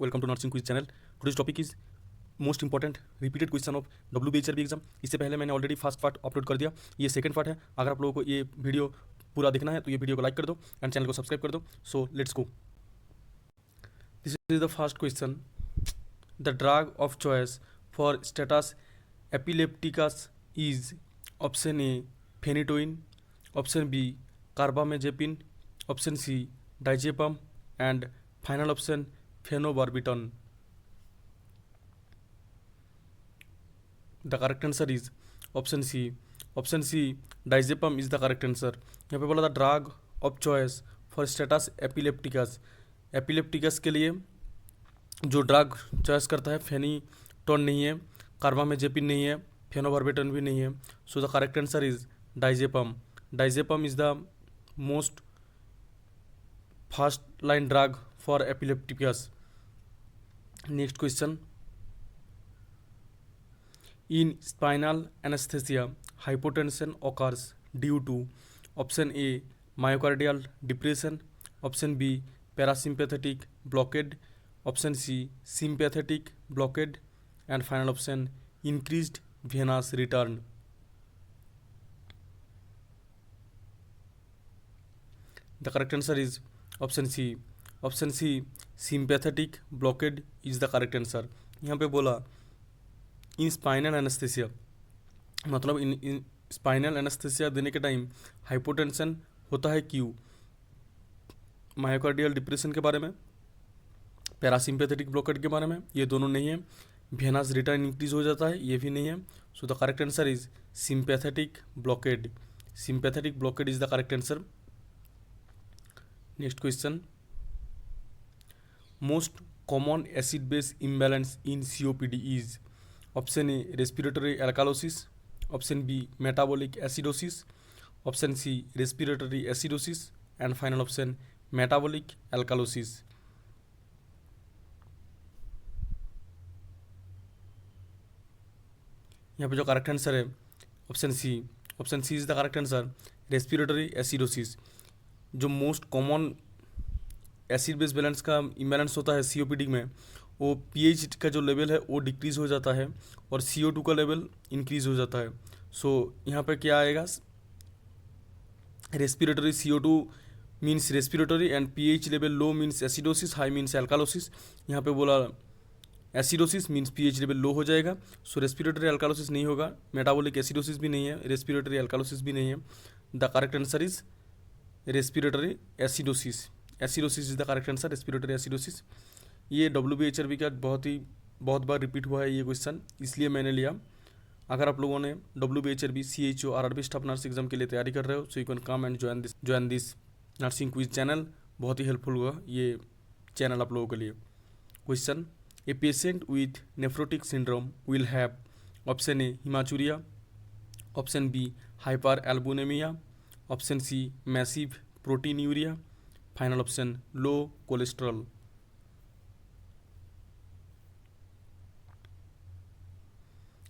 Welcome to nursing quiz channel. Today's topic is most important repeated question of WBHRB exam. इससे पहले मैंने already first part upload कर दिया, ये second part है। अगर आप लोगों को ये वीडियो पूरा देखना है तो ये वीडियो को लाइक कर दो एंड चैनल को सब्सक्राइब कर दो। So let's go. This is the first question. The drug of choice for status epilepticus is option A phenytoin, option B carbamazepine, option C diazepam and final option phenobarbitone. The correct answer is option C. Option C diazepam is the correct answer. यहाँ पे बोला था drug of choice for status epilepticus. Epilepticus के लिए जो drug choice करता है फेनिटोन नहीं है, कार्बामेजेपिन नहीं है, फेनोबार्बिटन भी नहीं है। So the correct answer is डाइजेपम। डाइजेपम is the most first line drug for epilepticus. Next question. In spinal anesthesia, hypotension occurs due to option A myocardial depression, option B parasympathetic blockade, option C sympathetic blockade, and final option increased venous return. The correct answer is option C. Option C sympathetic blockade is the correct answer. यहाँ पे बोला इन spinal anaesthesia, मतलब इन spinal anaesthesia देने के time hypotension होता है क्यों। Myocardial depression के बारे में, पैरासिम्पैथेटिक ब्लॉकेट के बारे में, ये दोनों नहीं है। वेनस रिटर्न इंक्रीज हो जाता है, ये भी नहीं है। So the correct answer is sympathetic blockade. Sympathetic blockade is the correct answer. Next question. Most common acid base imbalance in COPD is option A respiratory alkalosis, option B metabolic acidosis, option C respiratory acidosis and final option metabolic alkalosis. यहाँ पे जो correct answer है option C. Option C is the correct answer, respiratory acidosis. जो most common acid base balance का imbalance होता है COPD में, वो pH का जो लेवल है वो डिक्रीज़ हो जाता है और CO2 का लेवल इंक्रीज़ हो जाता है। सो यहाँ पे क्या आएगा, respiratory CO2 means respiratory and pH level low means acidosis, high means alkalosis. यहाँ पे बोला acidosis means pH level low हो जाएगा। सो रेस्पिरेटरी एल्कालोसिस नहीं होगा, मेटाबॉलिक एसिडोसिस भी नहीं है, रेस्पिरेटरी एल्कालोसिस भी नहीं है। The correct answer is respiratory acidosis. Acidosis is the correct answer, respiratory acidosis. ये WBHRB का बहुत बार रिपीट हुआ है ये क्वेश्चन, इसलिए मैंने लिया। अगर आप लोगों ने WBHRB CHO RRB staff nurse exam के लिए तैयारी कर रहे हो, so you can come and join this nursing quiz channel. बहुत ही हेल्पफुल होगा ये चैनल आप लोगों के लिए। Question. A patient with nephrotic syndrome will have option A haematuria, option B hyperalbuminaemia, option C massive proteinuria, final option low cholesterol.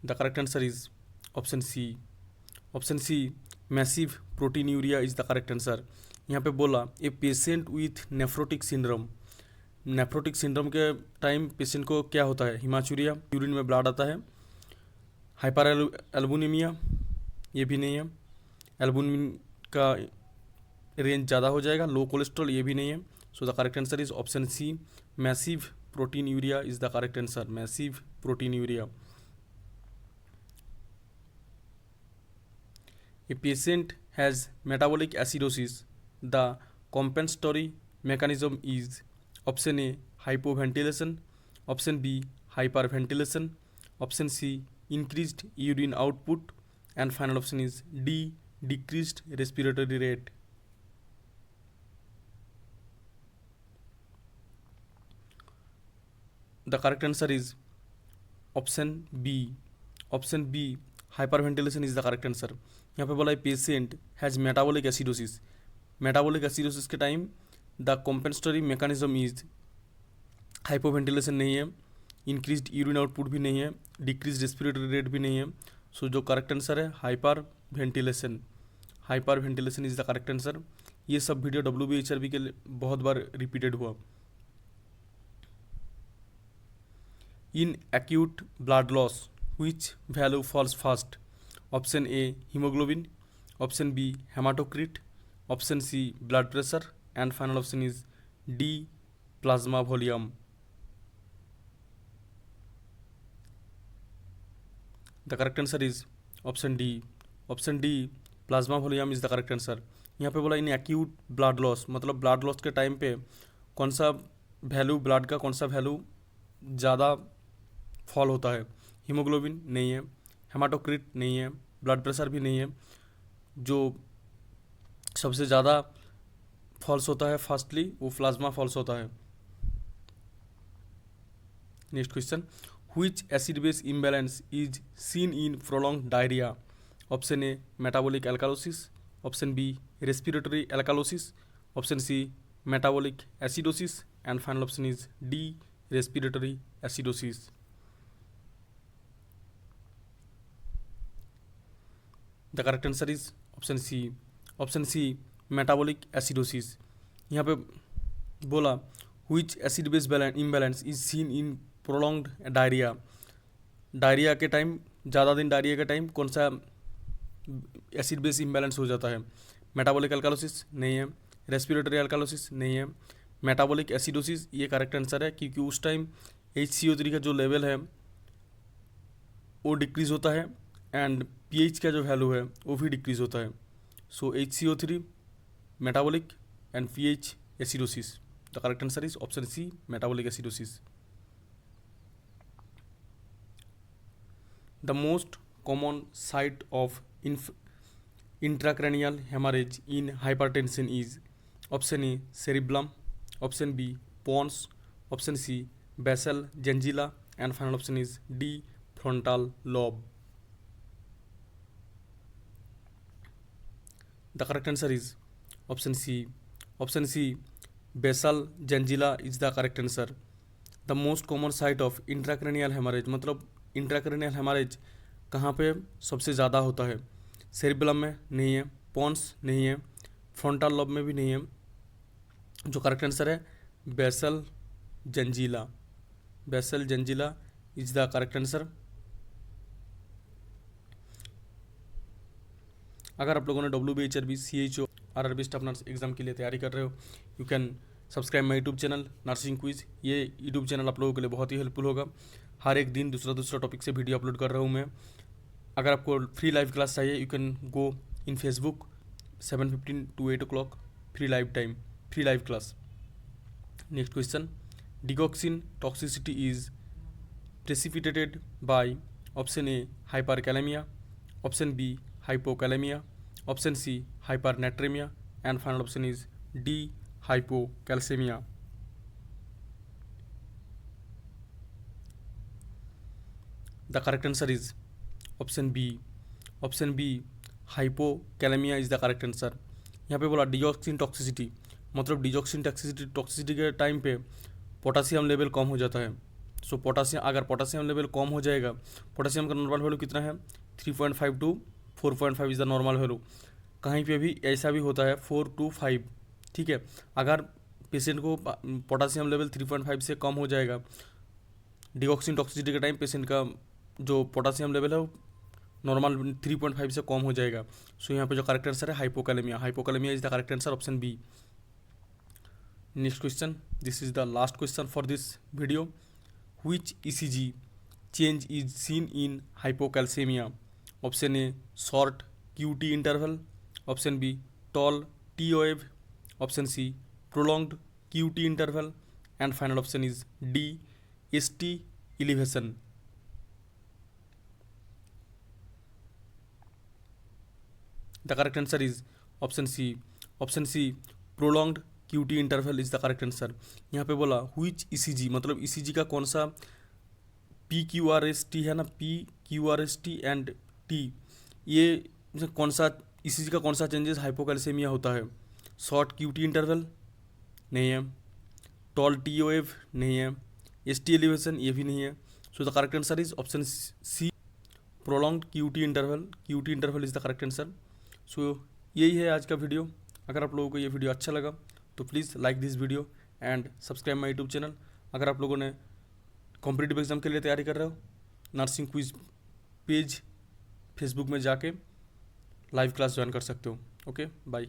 The correct answer is option C. Option C massive proteinuria is the correct answer. यहाँ पे बोला ए patient with nephrotic syndrome. Nephrotic syndrome के time patient को क्या होता है, हिमाचुरिया, urine में blood आता है, हाइपर एल्बुनिमिया, ये भी नहीं है, एल्बुमिन का रेंज ज़्यादा हो जाएगा, लो कोलेस्ट्रॉल, ये भी नहीं है। So the correct answer is option C massive proteinuria is the correct answer. Massive proteinuria. A patient has metabolic acidosis. The compensatory mechanism is option A hypoventilation, option B hyperventilation, option C increased urine output, and final option is D decreased respiratory rate. The correct answer is option B. Option B hyperventilation is the correct answer. यहाँ पे बोला है patient has metabolic acidosis. Metabolic acidosis के time the compensatory mechanism is hypoventilation नहीं है, increased urine output भी नहीं है, डिक्रीज रेस्पिरेटरी रेट भी नहीं है। सो जो करेक्ट आंसर है hyper ventilation. Hyper ventilation is the correct answer. ये सब वीडियो WBHRB के लिए बहुत बार रिपीटेड हुआ। In acute blood loss which value falls first? Option A hemoglobin, option B hematocrit, option C blood pressure, and final option is D plasma volume. The correct answer is option D. Option D plasma volume is the correct answer. यहाँ पे बोला in acute blood loss, मतलब blood loss के time पे कौन सा value, blood का कौन सा वैल्यू ज़्यादा फॉल होता है? हीमोग्लोबिन नहीं है, हेमाटोक्रिट नहीं है, ब्लड प्रेशर भी नहीं है। जो सबसे ज़्यादा फॉल्स होता है फर्स्टली वो प्लाज्मा फॉल्स होता है। Next question, which acid base imbalance is seen in prolong diarrhoea? Option A metabolic alkalosis, option B respiratory alkalosis, option C metabolic acidosis, and final option is D respiratory acidosis. The correct answer is option C. Option C metabolic acidosis. यहाँ पे बोला which acid base imbalance is seen in prolonged diarrhoea. Diarrhoea के time, ज़्यादा दिन diarrhoea के time कौन सा acid base imbalance हो जाता है? मेटाबॉलिक एल्कालोसिस नहीं है, रेस्पिरेटरी एल्कालोसिस नहीं है, मेटाबॉलिक एसिडोसिस ये करेक्ट आंसर है, क्योंकि उस टाइम HCO3 का जो लेवल है वो डिक्रीज़ होता है एंड pH का जो वैल्यू है वो भी डिक्रीज़ होता है। So HCO3 metabolic and pH acidosis. The correct answer is option C metabolic acidosis. The most common site of intracranial hemorrhage in hypertension is? Option A cerebellum, option B pons, option C basal ganglia, and final option is D frontal lobe. The correct answer is option C. Option C basal ganglia is the correct answer. The most common site of intracranial hemorrhage, मतलब intracranial hemorrhage कहाँ पे सबसे ज़्यादा होता है? Cerebellum में नहीं है, पॉन्स नहीं है, फ्रंटल लॉब में भी नहीं है। जो करेक्ट आंसर है basal ganglia. Basal ganglia is the correct answer. अगर आप लोगों ने WBHRB CHO RRB staff nurse exam के लिए तैयारी कर रहे हो, you can subscribe my YouTube channel nursing quiz. ये यूट्यूब चैनल आप लोगों के लिए बहुत ही हेल्पफुल होगा। हर एक दिन दूसरा टॉपिक से वीडियो अपलोड कर रहा हूँ मैं। अगर आपको फ्री लाइव क्लास चाहिए, you can go in Facebook 7:15 to 8 o'clock free live class. Next question, digoxin toxicity is precipitated by? Option A hyperkalemia, option B hypokalemia, option C hypernatremia, and final option is D hypocalcemia. The correct answer is option B. Option B hypokalemia is the correct answer. यहाँ पे बोला digoxin toxicity, मतलब digoxin toxicity के time पे potassium level कम हो जाता है। सो अगर पोटासियम लेवल कम हो जाएगा, पोटासियम का नॉर्मल वैल्यू कितना है? 3.5 to 4.5 is the normal value. कहीं पे भी ऐसा भी होता है 4 to 5, ठीक है। अगर पेशेंट को पोटासियम लेवल 3.5 से कम हो जाएगा, डिगॉक्सिन टॉक्सिसिटी के टाइम पेशेंट का जो पोटासियम लेवल है वो नॉर्मल 3.5 से कम हो जाएगा। सो यहाँ पे जो करेक्ट आंसर है hypokalemia. Hypokalemia is the correct answer, option B. Next question, this is the last question for this video. Which ECG change is seen in hypocalcemia? Option A short QT interval, option B tall T wave, option C prolonged QT interval, and final option is D ST elevation. The correct answer is option C. Option C prolonged QT interval is the correct answer. यहाँ पे बोला which ECG, मतलब ECG का कौन सा PQRST है ना, PQRST and T, ये कौन सा ECG का कौन सा चेंजेस हाइपोकैल्सेमिया होता है? शॉर्ट QT इंटरवल नहीं है, टॉल T wave नहीं है, ST एलिवेशन ये भी नहीं है। So the correct answer is option C prolonged QT interval is the correct answer. So यही है आज का वीडियो। अगर आप लोगों को ये वीडियो अच्छा लगा तो please like this video and subscribe my YouTube channel. अगर आप लोगों ने कॉम्पिटिटिव एग्ज़ाम के लिए तैयारी कर रहे हो, नर्सिंग क्विज पेज फेसबुक में जाके लाइव क्लास ज्वाइन कर सकते हो। Okay bye.